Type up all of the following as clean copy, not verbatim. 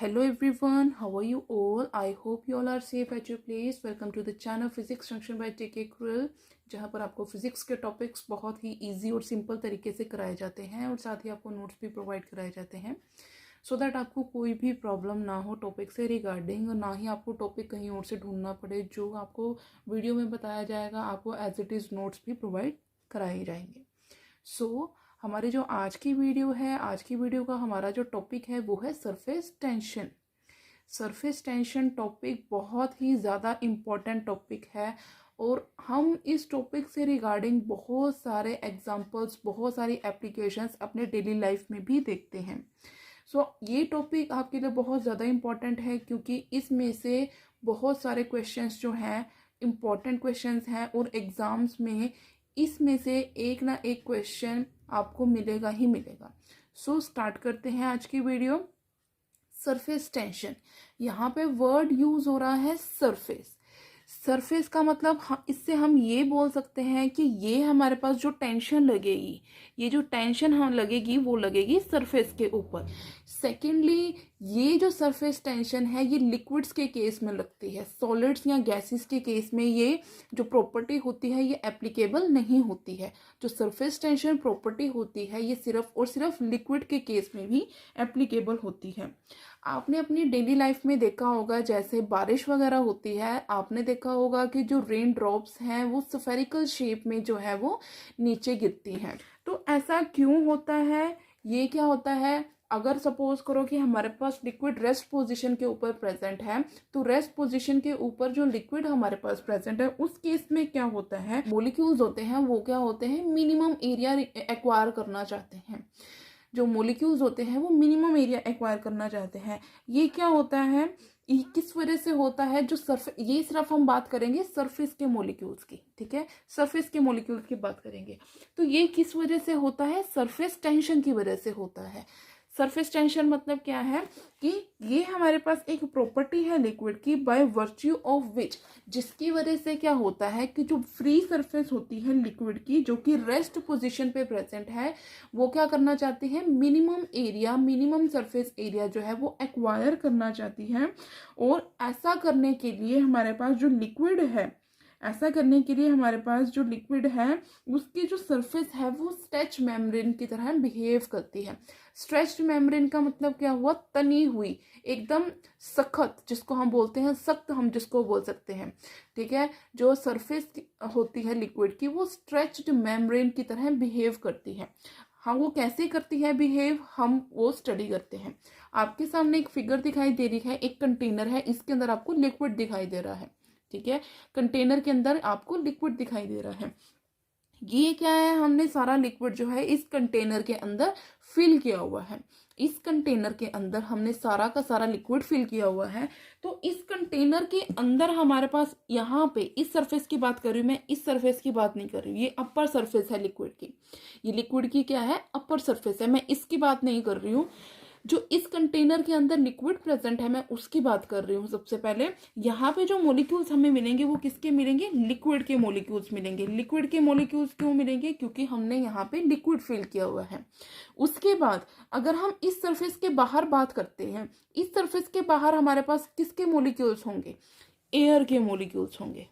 Hello everyone, how are you all? I hope you all are safe at your place. Welcome to the channel Physics Junction by TK Krill, जहाँ पर आपको physics के topics बहुत ही easy और simple तरीके से कराए जाते हैं और साथ ही आपको नोट्स भी प्रोवाइड कराए जाते हैं सो दैट आपको कोई भी प्रॉब्लम ना हो टॉपिक से रिगार्डिंग और ना ही आपको टॉपिक कहीं और से ढूंढना पड़े। जो आपको वीडियो में बताया जाएगा आपको एज इट इज़ नोट्स भी प्रोवाइड कराए जाएंगे। हमारी जो आज की वीडियो है, आज की वीडियो का हमारा जो टॉपिक है वो है surface tension. Surface tension topic बहुत ही ज़्यादा इम्पॉर्टेंट टॉपिक है और हम इस टॉपिक से रिगार्डिंग बहुत सारे एग्जांपल्स, बहुत सारी एप्लीकेशंस अपने डेली लाइफ में भी देखते हैं। ये टॉपिक आपके लिए बहुत ज़्यादा इम्पॉर्टेंट है क्योंकि इसमें से बहुत सारे क्वेश्चंस जो हैं इम्पॉर्टेंट क्वेश्चंस हैं और एग्ज़ाम्स में इसमें से एक ना एक क्वेश्चन आपको मिलेगा ही मिलेगा। स्टार्ट करते हैं आज की वीडियो। सरफेस टेंशन, यहाँ पे वर्ड यूज हो रहा है सरफेस। सरफेस का मतलब इससे हम ये बोल सकते हैं कि ये हमारे पास जो टेंशन लगेगी, ये जो टेंशन हम लगेगी वो लगेगी सरफेस के ऊपर। सेकेंडली, ये जो सरफेस टेंशन है ये लिक्विड्स के केस में लगती है, सॉलिड्स या गैसेस के केस में ये जो प्रॉपर्टी होती है ये एप्लीकेबल नहीं होती है। जो सरफेस टेंशन प्रॉपर्टी होती है ये सिर्फ और सिर्फ लिक्विड के केस में भी एप्लीकेबल होती है। आपने अपनी डेली लाइफ में देखा होगा, जैसे बारिश वगैरह होती है, आपने देखा होगा कि जो रेन ड्रॉप्स हैं वो स्फेरिकल शेप में जो है वो नीचे गिरती हैं। तो ऐसा क्यों होता है? ये क्या होता है, अगर सपोज करो कि हमारे पास लिक्विड रेस्ट पोजीशन के ऊपर प्रेजेंट है, तो रेस्ट पोजीशन के ऊपर जो लिक्विड हमारे पास प्रेजेंट है उस केस में क्या होता है, मॉलिक्यूल्स होते हैं वो क्या होते हैं, मिनिमम एरिया एक्वायर करना चाहते हैं। जो मॉलिक्यूल्स होते हैं वो मिनिमम एरिया एक्वायर करना चाहते हैं। ये क्या होता है, ये किस वजह से होता है? जो ये सिर्फ हम बात करेंगे सरफेस के मॉलिक्यूल्स की, ठीक है, सरफेस के मॉलिक्यूल्स की बात करेंगे। तो ये किस वजह से होता है? सरफेस टेंशन की वजह से होता है। सरफेस टेंशन मतलब क्या है कि ये हमारे पास एक प्रॉपर्टी है लिक्विड की, बाय वर्च्यू ऑफ विच, जिसकी वजह से क्या होता है कि जो फ्री सरफेस होती है लिक्विड की, जो कि रेस्ट पोजीशन पे प्रेजेंट है, वो क्या करना चाहती है, minimum area, minimum surface area जो है वो एक्वायर करना चाहती है। और ऐसा करने के लिए हमारे पास जो लिक्विड है, ऐसा करने के लिए हमारे पास जो लिक्विड है उसकी जो सरफेस है वो स्ट्रेच मेम्ब्रेन की तरह बिहेव करती है। स्ट्रेच्ड मेम्ब्रेन का मतलब क्या हुआ, तनी हुई, एकदम सख्त, जिसको हम बोलते हैं सख्त, हम जिसको बोल सकते हैं, ठीक है। जो सरफेस होती है लिक्विड की वो स्ट्रेच्ड मेम्ब्रेन की तरह बिहेव करती है। हाँ, वो कैसे करती है बिहेव, हम वो स्टडी करते हैं। आपके सामने एक फिगर दिखाई दे रही है, एक कंटेनर है, इसके अंदर आपको लिक्विड दिखाई दे रहा है, ठीक है, कंटेनर के अंदर आपको लिक्विड दिखाई दे रहा है। ये क्या है, हमने सारा लिक्विड जो है इस कंटेनर के अंदर फिल किया हुआ है। इस कंटेनर के अंदर हमने सारा का सारा लिक्विड फिल किया हुआ है। तो इस कंटेनर के अंदर हमारे पास, यहाँ पे इस सरफेस की बात कर रही हूँ मैं, इस सरफेस की बात नहीं कर रही हूँ, ये अपर सरफेस है लिक्विड की, ये लिक्विड की क्या है, अपर सरफेस है, मैं इसकी बात नहीं कर रही हूँ। जो इस कंटेनर के अंदर लिक्विड प्रेजेंट है मैं उसकी बात कर रही हूँ। सबसे पहले यहाँ पे जो मॉलिक्यूल्स हमें मिलेंगे वो किसके मिलेंगे, लिक्विड के मॉलिक्यूल्स मिलेंगे। लिक्विड के मॉलिक्यूल्स क्यों मिलेंगे, क्योंकि हमने यहाँ पे लिक्विड फिल किया हुआ है। उसके बाद अगर हम इस सरफेस के बाहर बात करते हैं, इस सरफेस के बाहर हमारे पास किसके मॉलिक्यूल्स होंगे, एयर के मॉलिक्यूल्स होंगे,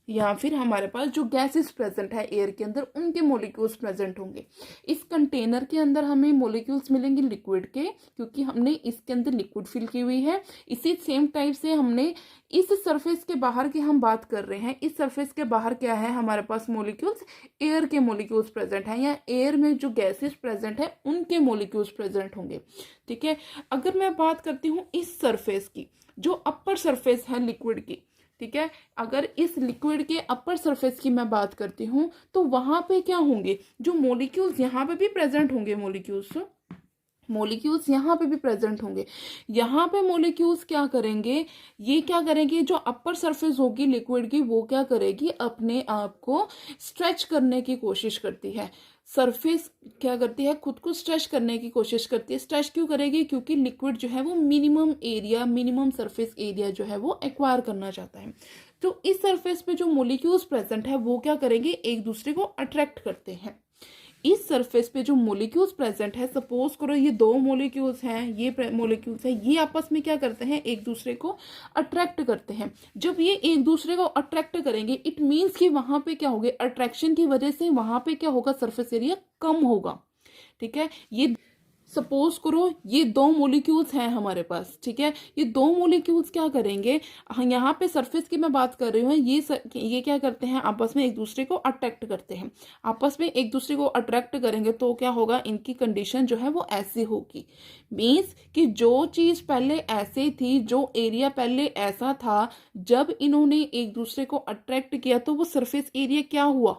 या फिर हमारे पास जो गैसेस प्रेजेंट है एयर के अंदर उनके मॉलिक्यूल्स प्रेजेंट होंगे। इस कंटेनर के अंदर हमें मॉलिक्यूल्स मिलेंगे लिक्विड के, क्योंकि हमने इसके अंदर लिक्विड फिल की हुई है। इसी सेम टाइप से हमने इस सरफेस के बाहर की हम बात कर रहे हैं, इस सरफेस के बाहर क्या है हमारे पास मॉलिक्यूल्स, एयर के मॉलिक्यूल्स प्रेजेंट हैं, या एयर में जो गैसेस प्रेजेंट है उनके मॉलिक्यूल्स प्रेजेंट होंगे, ठीक है। अगर मैं बात करती हूँ इस सरफेस की, जो अपर सरफेस है लिक्विड की, ठीक है, अगर इस लिक्विड के अपर सरफेस की मैं बात करती हूँ तो वहां पे क्या होंगे, जो मॉलिक्यूल्स यहाँ पे भी प्रेजेंट होंगे, मॉलिक्यूल्स यहाँ पे भी प्रेजेंट होंगे। यहाँ पे मॉलिक्यूल्स क्या करेंगे, ये क्या करेंगे, जो अपर सरफेस होगी लिक्विड की वो क्या करेगी, अपने आप को स्ट्रेच करने की कोशिश करती है। सरफेस क्या करती है, खुद को स्ट्रेच करने की कोशिश करती है। स्ट्रेच क्यों करेगी, क्योंकि लिक्विड जो है वो minimum area, minimum surface area जो है वो एक्वायर करना चाहता है। तो इस सरफेस पे जो मॉलिक्यूल्स प्रेजेंट है वो क्या करेंगे, एक दूसरे को अट्रैक्ट करते हैं। इस सरफेस पे जो मोलिक्यूल्स प्रेजेंट है, सपोज करो ये दो मोलिक्यूल्स हैं, ये मोलिक्यूल्स हैं, ये आपस में क्या करते हैं, एक दूसरे को अट्रैक्ट करते हैं। जब ये एक दूसरे को अट्रैक्ट करेंगे, इट मीन्स कि वहां पे क्या होगा, अट्रैक्शन की वजह से वहां पे क्या होगा, सरफेस एरिया कम होगा। ठीक है, ये सपोज करो ये दो मोलिक्यूल्स हैं हमारे पास, ठीक है, ये दो मोलिक्यूल्स क्या करेंगे, यहाँ पे सरफेस की मैं बात कर रही हूँ, ये क्या करते हैं, आपस में एक दूसरे को अट्रैक्ट करते हैं। आपस में एक दूसरे को अट्रैक्ट करेंगे तो क्या होगा, इनकी कंडीशन जो है वो ऐसी होगी, मीन्स कि जो चीज पहले ऐसे थी, जो एरिया पहले ऐसा था, जब इन्होंने एक दूसरे को अट्रैक्ट किया तो वो सरफेस एरिया क्या हुआ,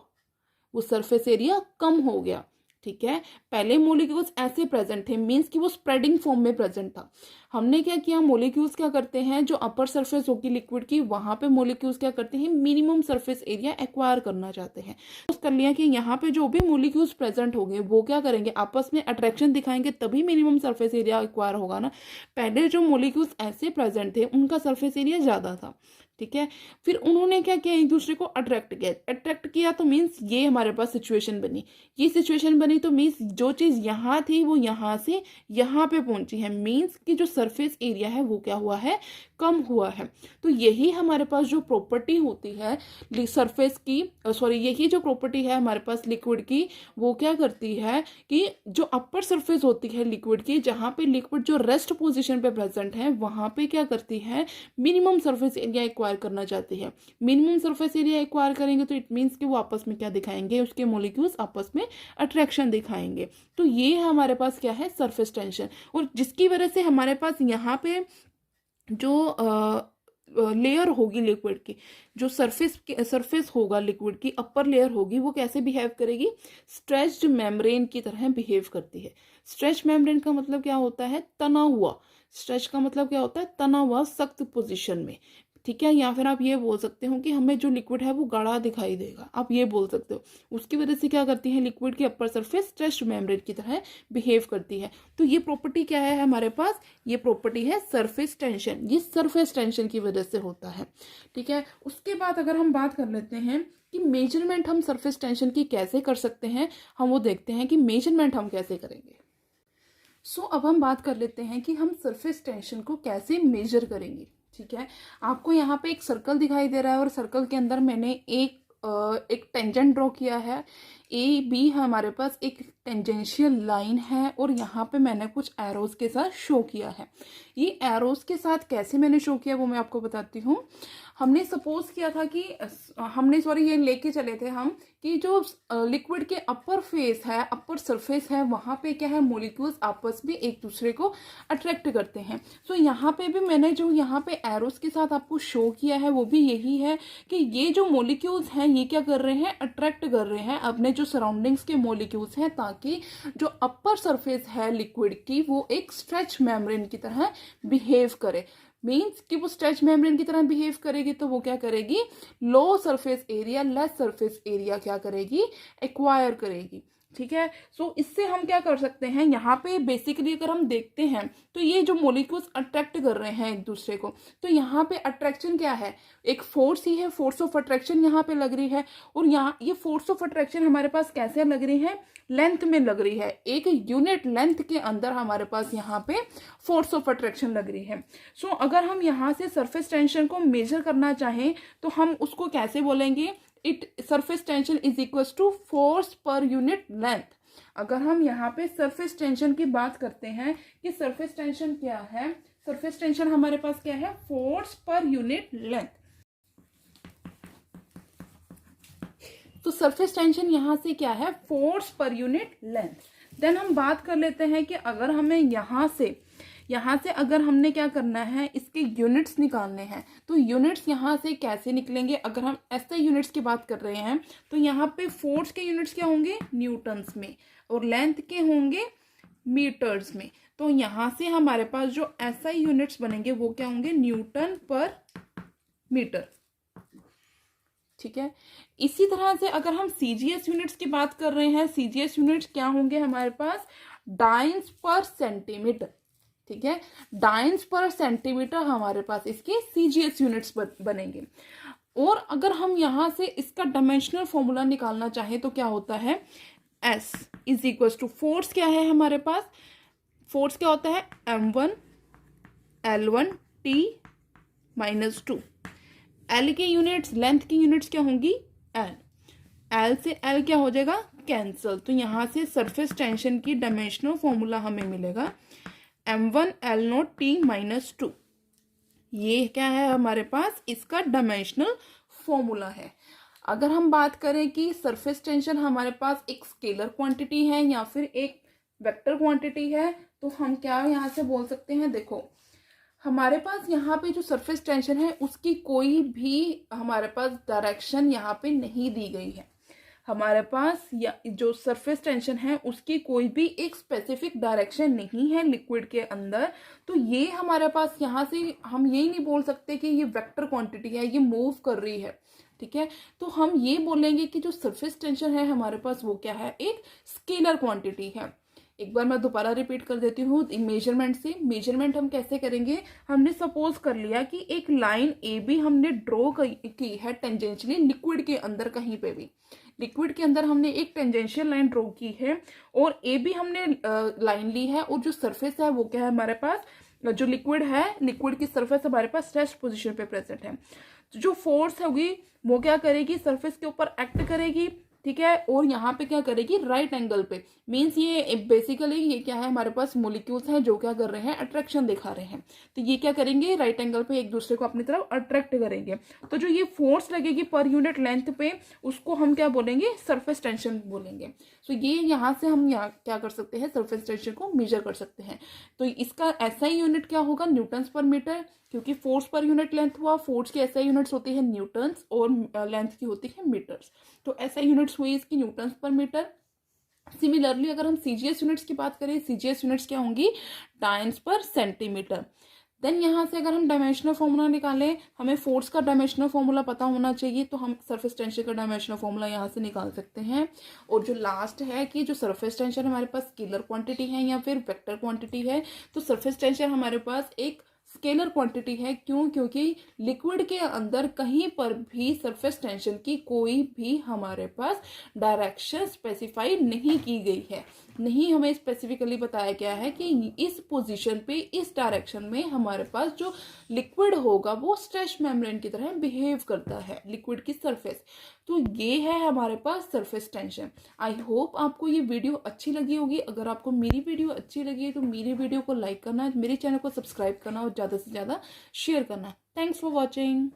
वो सरफेस एरिया कम हो गया। ठीक है, पहले मोलिक्यूल्स ऐसे प्रेजेंट थे, मींस कि वो स्प्रेडिंग फॉर्म में प्रेजेंट था। हमने क्या किया, मोलिक्यूल्स क्या करते हैं, जो अपर सरफेस होगी लिक्विड की, वहां पे मोलिक्यूल्स क्या करते हैं, मिनिमम सरफेस एरिया एक्वायर करना चाहते हैं। तो कर लिया कि यहाँ पे जो भी मोलिक्यूल्स प्रेजेंट होंगे वो क्या करेंगे, आपस में अट्रैक्शन दिखाएंगे, तभी मिनिमम सरफेस एरिया एक्वायर होगा ना। पहले जो मोलिक्यूल्स ऐसे प्रेजेंट थे उनका सरफेस एरिया ज्यादा था। ठीक है, फिर उन्होंने क्या किया, एक दूसरे को अट्रैक्ट किया तो मीन्स ये हमारे पास सिचुएशन बनी। ये सिचुएशन बनी तो मीन्स जो चीज यहाँ थी वो यहाँ से यहाँ पे पहुंची है, मीन्स कि जो सरफेस एरिया है वो क्या हुआ है, कम हुआ है। तो यही हमारे पास जो प्रॉपर्टी होती है सरफेस की, यही जो प्रॉपर्टी है हमारे पास लिक्विड की, वो क्या करती है कि जो अपर सरफेस होती है लिक्विड की, जहाँ पे लिक्विड जो रेस्ट पोजिशन पे प्रेजेंट है, वहां पे क्या करती है, मिनिमम सरफेस एरिया एक्वायर करना चाहती है। मिनिमम सरफेस एरिया एक्वायर करेंगे तो इट मीन्स कि वो आपस में क्या दिखाएंगे, उसके मोलिक्यूल्स आपस में अट्रैक्शन दिखाएंगे। तो ये हमारे पास क्या है, सरफेस टेंशन, और जिसकी वजह से हमारे पास यहाँ पे जो लेयर होगी लिक्विड की, जो सरफेस होगा लिक्विड की, अपर लेयर होगी, वो कैसे बिहेव करेगी, स्ट्रेच्ड मेम्ब्रेन की तरह बिहेव करती है। स्ट्रेच मेम्ब्रेन का मतलब क्या होता है, तना हुआ। स्ट्रेच का मतलब क्या होता है, तना हुआ, सख्त पोजीशन में। ठीक है, या फिर आप ये बोल सकते हो कि हमें जो लिक्विड है वो गाढ़ा दिखाई देगा, आप ये बोल सकते हो। उसकी वजह से क्या करती है, लिक्विड की अपर सरफेस स्ट्रेच्ड मेम्ब्रेन की तरह बिहेव करती है। तो ये प्रॉपर्टी क्या है हमारे पास, ये प्रॉपर्टी है सरफेस टेंशन। ये सरफेस टेंशन की वजह से होता है। ठीक है, उसके बाद अगर हम बात कर लेते हैं कि मेजरमेंट हम सरफेस टेंशन की कैसे कर सकते हैं, हम वो देखते हैं कि मेजरमेंट हम कैसे करेंगे। अब हम बात कर लेते हैं कि हम सरफेस टेंशन को कैसे मेजर करेंगे। ठीक है, आपको यहाँ पे एक सर्कल दिखाई दे रहा है और सर्कल के अंदर मैंने एक टेंजेंट ड्रॉ किया है। ए बी हमारे पास एक टेंजेंशियल लाइन है और यहाँ पे मैंने कुछ एरोज के साथ शो किया है। ये एरोज के साथ कैसे मैंने शो किया वो मैं आपको बताती हूँ। हमने सपोज किया था कि ये लेके चले थे हम कि जो लिक्विड के अपर फेस है, अपर सरफेस है, वहाँ पे क्या है, मोलिक्यूल्स आपस में एक दूसरे को अट्रैक्ट करते हैं। यहाँ पे भी मैंने जो यहाँ पे एरोस के साथ आपको शो किया है वो भी यही है कि ये जो मोलिक्यूल्स हैं ये क्या कर रहे हैं, अट्रैक्ट कर रहे हैं अपने जो सराउंडिंग्स के मोलिक्यूल्स हैं, ताकि जो अपर सरफेस है लिक्विड की वो एक स्ट्रेच मेम्ब्रेन की तरह बिहेव करे। मीन्स कि वो स्ट्रेच मेम्ब्रेन की तरह बिहेव करेगी तो वो क्या करेगी, low surface area, less surface area क्या करेगी, एक्वायर करेगी। ठीक है, इससे हम क्या कर सकते हैं, यहाँ पे बेसिकली अगर हम देखते हैं तो ये जो मोलिक्यूल्स अट्रैक्ट कर रहे हैं एक दूसरे को, तो यहाँ पे अट्रैक्शन क्या है, एक फोर्स ही है, फोर्स ऑफ अट्रैक्शन यहाँ पे लग रही है। और यहाँ ये फोर्स ऑफ अट्रैक्शन हमारे पास कैसे लग रही है, लेंथ में लग रही है। एक यूनिट लेंथ के अंदर हमारे पास यहाँ पे फोर्स ऑफ अट्रैक्शन लग रही है। अगर हम यहाँ से सरफेस टेंशन को मेजर करना चाहें तो हम उसको कैसे बोलेंगे, surface tension is equal to force per unit length. अगर हम यहाँ पे सरफेस टेंशन की बात करते हैं कि सरफेस टेंशन क्या है, सरफेस टेंशन हमारे पास क्या है, फोर्स पर यूनिट लेंथ। तो सरफेस टेंशन यहाँ से क्या है, force per unit length. Then हम बात कर लेते हैं कि अगर हमें यहाँ से अगर हमने क्या करना है, इसके यूनिट्स निकालने हैं, तो यूनिट्स यहाँ से कैसे निकलेंगे। अगर हम ऐसे यूनिट्स की बात कर रहे हैं तो यहाँ पे फोर्स के यूनिट्स क्या होंगे, न्यूटन्स में, और लेंथ के होंगे मीटर्स में। तो यहाँ से हमारे पास जो ऐसा यूनिट्स बनेंगे वो क्या होंगे, न्यूटन पर मीटर। ठीक है, इसी तरह से अगर हम सीजीएस यूनिट्स की बात कर रहे हैं, सीजीएस यूनिट्स क्या होंगे हमारे पास, डाइंस पर सेंटीमीटर। ठीक है, डाइंस पर सेंटीमीटर हमारे पास इसके सीजीएस यूनिट्स बनेंगे। और अगर हम यहाँ से इसका डायमेंशनल फॉर्मूला निकालना चाहें तो क्या होता है, S is equal to force क्या है हमारे पास, फोर्स क्या होता है m1 L1 T -2। एल की यूनिट्स, लेंथ की यूनिट्स क्या होंगी एल, एल से एल क्या हो जाएगा कैंसल। तो यहाँ से सरफेस टेंशन की डायमेंशनल फॉर्मूला हमें मिलेगा m1 L0 T -2। ये क्या है हमारे पास, इसका डायमेंशनल फॉर्मूला है। अगर हम बात करें कि सरफेस टेंशन हमारे पास एक स्केलर क्वांटिटी है या फिर एक वेक्टर क्वांटिटी है, तो हम क्या यहाँ से बोल सकते हैं, देखो हमारे पास यहाँ पे जो सरफेस टेंशन है उसकी कोई भी हमारे पास डायरेक्शन यहाँ पे नहीं दी गई है। हमारे पास या जो सरफेस टेंशन है उसकी कोई भी एक स्पेसिफिक डायरेक्शन नहीं है लिक्विड के अंदर। तो ये हमारे पास यहाँ से हम यही नहीं बोल सकते कि ये वेक्टर क्वांटिटी है, ये मूव कर रही है, ठीक है। तो हम ये बोलेंगे कि जो सरफेस टेंशन है हमारे पास वो क्या है, एक स्केलर क्वांटिटी है। एक बार मैं दोबारा रिपीट कर देती हूँ मेजरमेंट से। मेजरमेंट हम कैसे करेंगे, हमने सपोज कर लिया कि एक लाइन ए बी हमने ड्रॉ की है टेंजेंशियली लिक्विड के अंदर, कहीं पे भी लिक्विड के अंदर हमने एक टेंजेंशियल लाइन ड्रॉ की है और ए बी हमने लाइन ली है, और जो सरफेस है वो क्या है हमारे पास, जो लिक्विड है, लिक्विड की सरफेस हमारे पास रेस्ट पोजीशन पे प्रेजेंट है। तो जो फोर्स होगी वो क्या करेगी, सरफेस के ऊपर एक्ट करेगी, ठीक है, और यहाँ पे क्या करेगी, राइट एंगल पे। मीन्स ये बेसिकली ये क्या है, हमारे पास मोलिक्यूल्स हैं जो क्या कर रहे हैं, अट्रैक्शन दिखा रहे हैं। तो ये क्या करेंगे, राइट एंगल पे एक दूसरे को अपनी तरफ अट्रैक्ट करेंगे। तो जो ये फोर्स लगेगी पर यूनिट लेंथ पे, उसको हम क्या बोलेंगे, सरफेस टेंशन बोलेंगे। सो ये यहाँ से हम यहाँ क्या कर सकते हैं, सरफेस टेंशन को मेजर कर सकते हैं। तो इसका SI यूनिट क्या होगा, न्यूटन्स पर मीटर, क्योंकि फोर्स पर यूनिट लेंथ हुआ, फोर्स की SI यूनिट्स होती है न्यूटन्स और लेंथ की होती है मीटर्स। तो SI यूनिट्स हुई इसकी न्यूटन्स पर मीटर। सिमिलरली अगर हम CGS यूनिट्स की बात करें, CGS यूनिट्स क्या होंगी, टाइम्स पर सेंटीमीटर। देन यहाँ से अगर हम डायमेंशनल फॉर्मूला निकालें, हमें फोर्स का डायमेंशनल फॉर्मूला पता होना चाहिए, तो हम सरफेस टेंशन का डायमेंशनल फॉर्मूला यहाँ से निकाल सकते हैं। और जो लास्ट है कि जो सरफेस टेंशन हमारे पास स्केलर क्वांटिटी है या फिर वेक्टर क्वांटिटी है, तो सरफेस टेंशन हमारे पास एक स्केलर क्वांटिटी है। क्यों, क्योंकि लिक्विड के अंदर कहीं पर भी सरफेस टेंशन की कोई भी हमारे पास डायरेक्शन स्पेसिफाई नहीं की गई है, नहीं हमें स्पेसिफिकली बताया गया है कि इस पोजीशन पे, इस डायरेक्शन में हमारे पास जो लिक्विड होगा वो स्ट्रेच मेम्ब्रेन की तरह बिहेव करता है, लिक्विड की सरफेस। तो ये है हमारे पास सरफेस टेंशन। आई होप आपको ये वीडियो अच्छी लगी होगी। अगर आपको मेरी वीडियो अच्छी लगी है तो मेरी वीडियो को लाइक करना, मेरे चैनल को सब्सक्राइब करना और ज़्यादा से ज़्यादा शेयर करना। Thanks for watching.